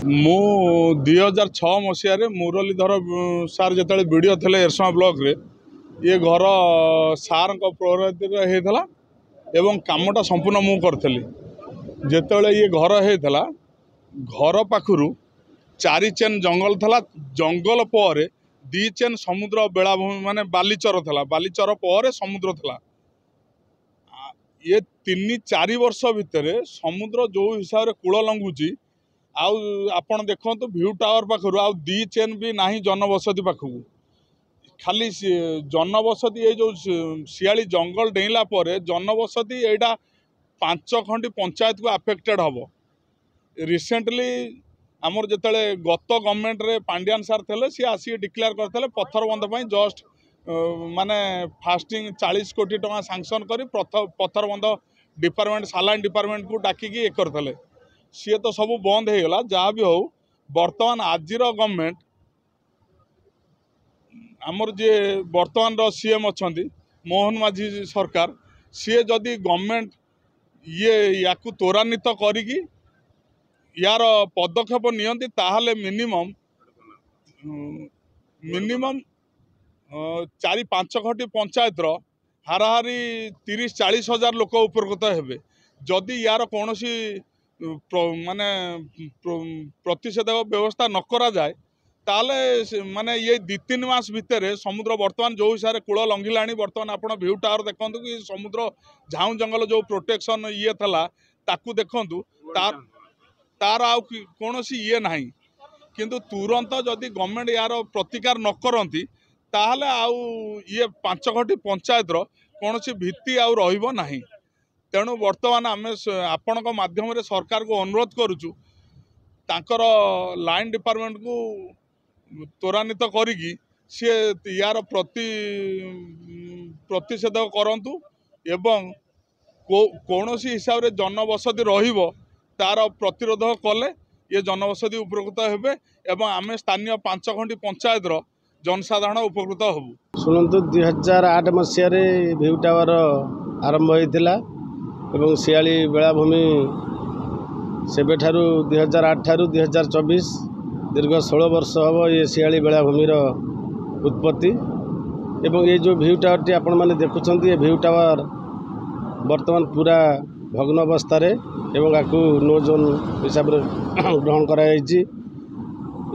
मु 2006 मसीह मुरलीधर सार जो वीडियो थे एरसमा ब्लॉक रे ये घर सार होता एवं कामटा संपूर्ण मु करी जिते ये घर होता घर पाखु 4 चेन जंगल था जंगल पर 2 चेन समुद्र बेलाभूमि माने बालीचर था बालीचर पर समुद्र था ये 3-4 वर्ष भितर समुद्र जो हिसाब से कूल लंघुची आपण देखो भ्यू टावर पाखर आउ 2 चेन भी नहीं जनबसति पाखक खाली जनबसति ये जो सियाली जंगल डेला पर जनबसति यहाँ 5 खंडी पंचायत को अफेक्टेड हम रिसेंटली आमर जो गत गवर्नमेंट रे पांड्यान सार थे सी आसिक डिक्लेयर करते पत्थर बंध पर जस्ट माने फास्टिंग 40 कोटी टका सांक्शन कर पत्थर बंध डिपार्टमेंट सालाइन डिपार्टमेंट को डाकिकी ये करते सी तो सब बंद हो गला जहाँ भी हो बर्तमान आज गवर्नमेंट आमर जे बर्तमान सीएम अच्छा मोहन माझी सरकार सी जदि गवर्नमेंट ये या त्वरान्वित करी यार पदक्षेप नियंती ताहले मिनिमम 4-5 खंडी पंचायत हाराहारी 30-40 हजार लोक उपकृत हेबे जदि यार कौन माने प्रतिषेधक व्यवस्था न करा जाए ताले माने ये 2-3 मास भितर समुद्र बर्तमान जो हिसाब से कूल लंघिला बर्तमान आप व्यू टावर देखूँ कि समुद्र झाऊ जंगल जो प्रोटेक्शन ये था ताकू देखूँ तार आउ कौन ये ना किंतु तुरंत जदि गवर्नमेंट यार प्रतिकार न करती ताहले आउ ये 5 खंडी पंचायत कौन भित्ति आउ रहिबो नाही तेणु वर्तमान आम आपण माध्यम सरकार को अनुरोध करुचु तांकर लाइन डिपार्टमेंट को त्वरान्वित करी सी यार प्रतिषेधक करंतु एवं कौन हिसाब से जनबसति रहिबो तार प्रतिरोध कले ये जनबसति उपकृत हेबे एवं आम स्थानीय 5 खंडी पंचायत जनसाधारण उपकृत हबु। शुणु 2008 मसीह भ्यू टावर आरंभ होता एवं सियाली बेलाभूमि से 2008 ठारू 2024 दीर्घ 16 वर्ष हम ये सियाली बेलाभूमि उत्पत्ति एवं ये जो भ्यू टावर टी आपण मैंने देखुं ये भ्यू टावर वर्तमान पूरा भग्न अवस्था एवं आपको नो जोन हिसाब से ग्रहण कराई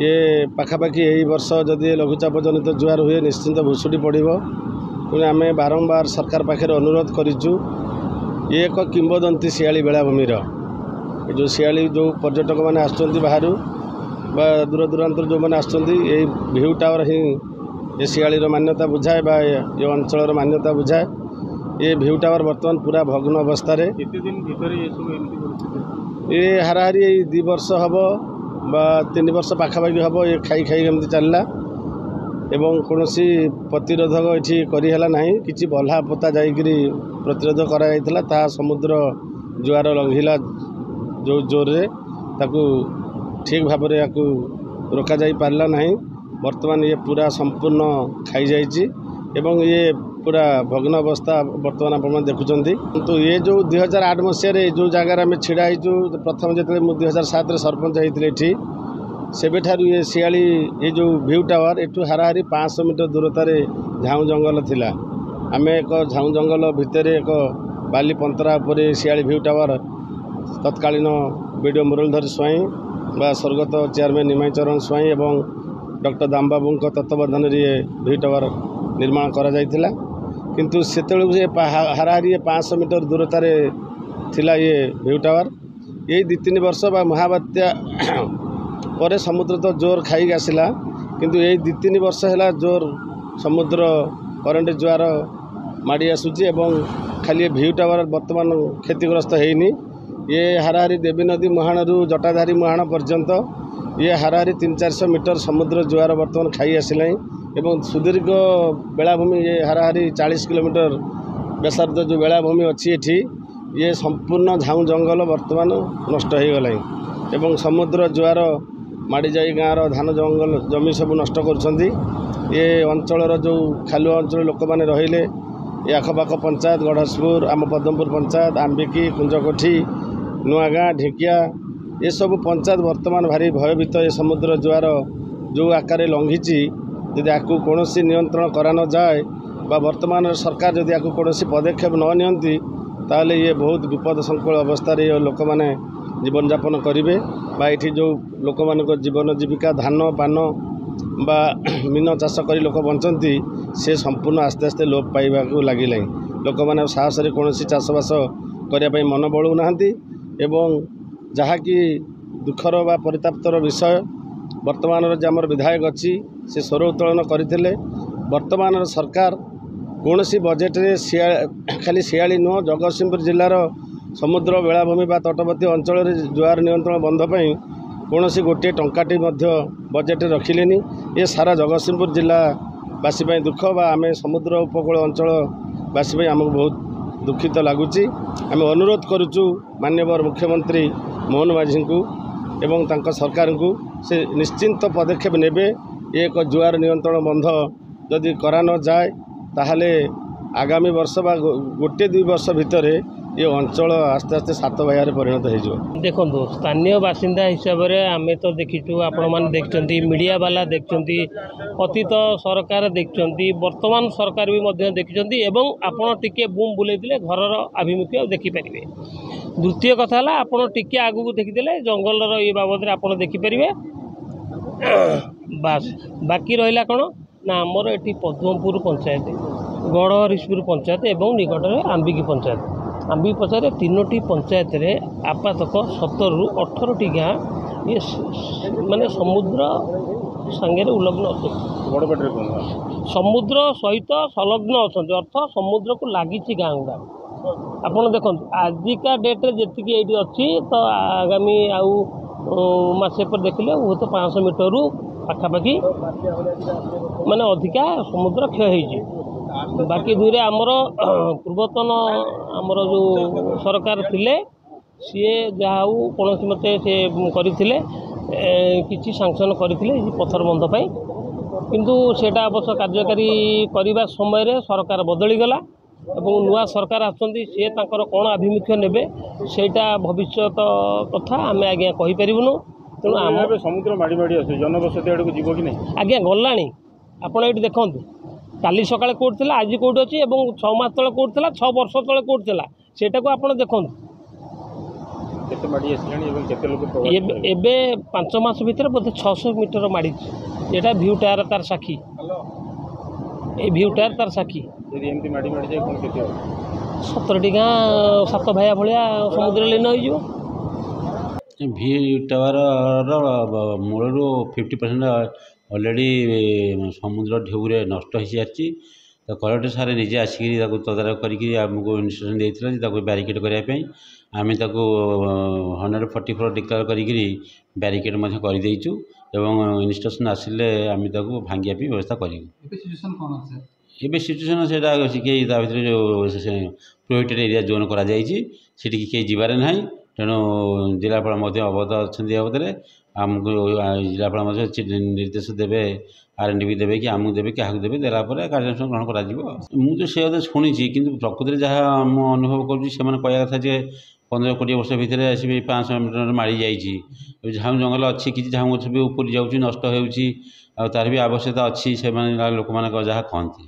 ये पाखापाखि यही वर्ष जदि लघुचाप जनित जुआर हुए निश्चिंत भुशुड़ी पड़ो पुणी आम बारंबार सरकार पाखे अनुरोध करूँ ये एक किंवदंती सियाली बेलाभूमिर जो सियाली जो पर्यटक मैंने आसुँच बाहर बा दूर दूरांतर जो मैंने आसुँच ये भ्यू टावर ही ये सियाली मान्यता बुझाए बा ये अंचल मान्यता बुझाए ये भ्यू टावर बर्तमान पूरा भग्न अवस्था ये हाराहारी 2 वर्ष हम बा 3 वर्ष पाखापाखि हम ये खाई खाई एमती चलला एवं कौन प्रतिरोधक ये करला ना कि बल्हा पोता जा प्रतिरोध करा समुद्र जुआर लंघिला जो जोर रे ताकू ठीक भाव में या रोका जा पारला नहीं वर्तमान ये पूरा संपूर्ण खाई जाइए एवं ये पूरा भग्न अवस्था बर्तमान आप देखुं तो ये जो 2008 मसीह जो जगार आम छिड़ा जो प्रथम जो 2007 सरपंच होती से ये सियाली ये जो भ्यू टावर एठू हाराहारी 500 मीटर दूरतार झाऊ जंगल थिला आम एक झाऊ जंगल भितर एक बाली पंतरा उपर सियाली भ्यू टावर तत्कालीन बीडीओ मुरलीधर स्वाई बा स्वर्गत चेयरमैन निमाई चरण स्वाई एवं डॉक्टर दामबाबू तत्वावधान ये भ्यू टावर निर्माण करा जाइथिला किंतु से हाराहारी 500 मीटर दूरतार थिला ये भ्यू टावर यही 2-3 वर्ष बा महाबात्या पर समुद्र तो जोर खाई आसला किंतु यही 2-3 वर्ष है जोर समुद्र करेन्ट जुआर माड़ी आसूची एवं खाली भ्यू टावर बर्तमान क्षतिग्रस्त होनी ये हाराहारी देवी नदी मुहाण रु जटाधारी मुहाण पर्यंत ये हाराहारी 300-400 मीटर समुद्र जुआर बर्तमान खाई आसला एवं सुदीर्घ बेलाभूमि ये हाराहारी 40 किलोमीटर व्यासार्ध जो बेलाभूमि अच्छी एठी ये संपूर्ण झाऊ जंगल बर्तमान नष्ट हो गला एवं समुद्र जुआर माड़ी जाई गाँव धान जंगल जमी सब नष्ट कर ये अंचल जो खालुआ अंचल लोक मैंने रहिले ये आखपाख पंचायत गढ़सपुर आम पद्मपुर पंचायत आंबिकी कुंजकोठी नुआगाँ ढिकिया ये सब पंचायत वर्तमान भारी भयभीत ए समुद्र जुआर जो आकार लंघी यदि आपको कौन नियंत्रण करा न जाए वर्तमान सरकार जदि आपको कौन पदक्षेप न नियंती ताले ये बहुत विपद संकुल अवस्था ये लोक मैंने जीवन यापन करेंगे ये जो लोक मान जीवन जीविका धान पान बा मीन चाष कर लोक बंचती से संपूर्ण आस्ते आस्ते लोप पाइबा लगिला लोक मैंने साहस कौन चाषबास करने मन बलूना एवं जहाँकि दुखर बा परिताप्तर विषय वर्तमान आमर विधायक अच्छी से स्वर उत्तोलन करते वर्तमान सरकार कौन सी बजेट रे खाली शियाली नुह जगतसिंहपुर जिलार समुद्र बेलाभूमि बा तटवर्ती अंचल जुआर नियंत्रण बंध पर कौन सी गोटे टंकाटी बजेट रखिले ये सारा जगतसिंहपुर जिलावासी दुख बा आम समुद्र उपकूल अंचलवासी आमको बहुत दुखित लगुच आम अनुरोध करुचु माननीय मुख्यमंत्री मोहन माझी को एवं तांका सरकार को से निश्चिंत पदक्षेप नेबे एक जुआर नियंत्रण बंध जदि करा न जाए ताहले आगामी वर्ष बा गोटे 2 वर्ष भितर ये अंचल आस्ते आस्ते सात भाइयार परिणत हो। देखो स्थानीय बासिंदा हिसाब से आम तो देखीचु आपण मैंने देखते मीडिया वाला देखते अतीत सरकार देखते वर्तमान सरकार भी देखते एवं आपण टिके बूम बुलेइले घरर आभिमुख्य देखिपारे। द्वितीय कथा है आपण टिके आगू देखीदे जंगल ये बाबद आप देखिपारे। बास बाकी रहा कौन ना आमर ये पद्मपुर पंचायत गढ़हरिशपुर पंचायत एवं निकट में आंबिकी पंचायत आंबी पंचायत 3टी पंचायत रे आपातक 17 ରୁ 18टी गाँ ये माने समुद्र सांगे उल्लग्न अच्छा समुद्र सहित संलग्न अच्छा अर्थ समुद्र को लगी गाँ गुड़ा आपड़ देखो आजिका डेट्रे जी ये अच्छी तो आगामी आउ मसे पर देखिले वो तो 500 मीटर रू पाखापाखि माने अधिका समुद्र क्षय हो। बाकी दुईरे आमर पूर्वतन आमर जो सरकार थिले सी जहाँ कौन मते से करते किसी सांक्शन करते पत्थर बंध पाई किंतु सेटा अवश्य कार्यकारी करने समय सरकार बदलीगला एवं नुआ सरकार आसुँच सी कौन आभिमुख्य नेबे सेटा भविष्य कथा आम आज्ञा कहीपरूँ तेणु आम समुद्र माड़ी माड़ी आस जनबसती आड़ को जीव कि नहीं आज्ञा गलानी आपड़ ये देखूँ काली सकाଳେ कोर्ट थिला आज कोर्ट अच्छी 6 मास तले कोर्ट थिला 6 वर्ष तले कोर्ट थिला सेटा को आपण देखो केते माड़ी आसिलानी एवं केते लोक एबे 5 मास भीतर बोधे 600 मीटर माड़ी एटा व्यू टायर तार साखी ए व्यू टायर तार साखी यदि एमती माड़ी माड़ी जाय कोन केते 17टी गाँ 7 भाइया भलिया समुद्र लीन हो व्यू टावर मूलर 50% अलरेडी समुद्र ढेउरे नष्ट हो सारी तो कलेक्टर सारे निजे आसिक तदारख करमको इन्स्ट्रक्शन देता ब्यारिकेड करने आम 144 डिक्लेयर करी ब्यारिकेड करदेचु एवं इन्स्ट्रक्शन आसिले आम भांगिया व्यवस्था करूँ। एबे सिचुएसन से प्रोहिबिटेड एरिया जोन करी कहीं जीवार ना तेणु जिलापाल अवगत अच्छा बाबद आमको जिलापाल निर्देश देवे R&D भी देवे कि आमको देवे क्या देवे देलापर कार्यानुष्ठान ग्रहण करा मुझे से शुणी कि प्रकृति में जहाँ आम अनुभव करा कथा जे 15-20 वर्ष भितर आस 500 मीटर माड़ी जाइए झाऊ जंगल अच्छी किसी झाऊ गछ भी ऊपर जाऊँच नष्ट हो तार भी आवश्यकता अच्छी से लोक मान जहाँ कहती।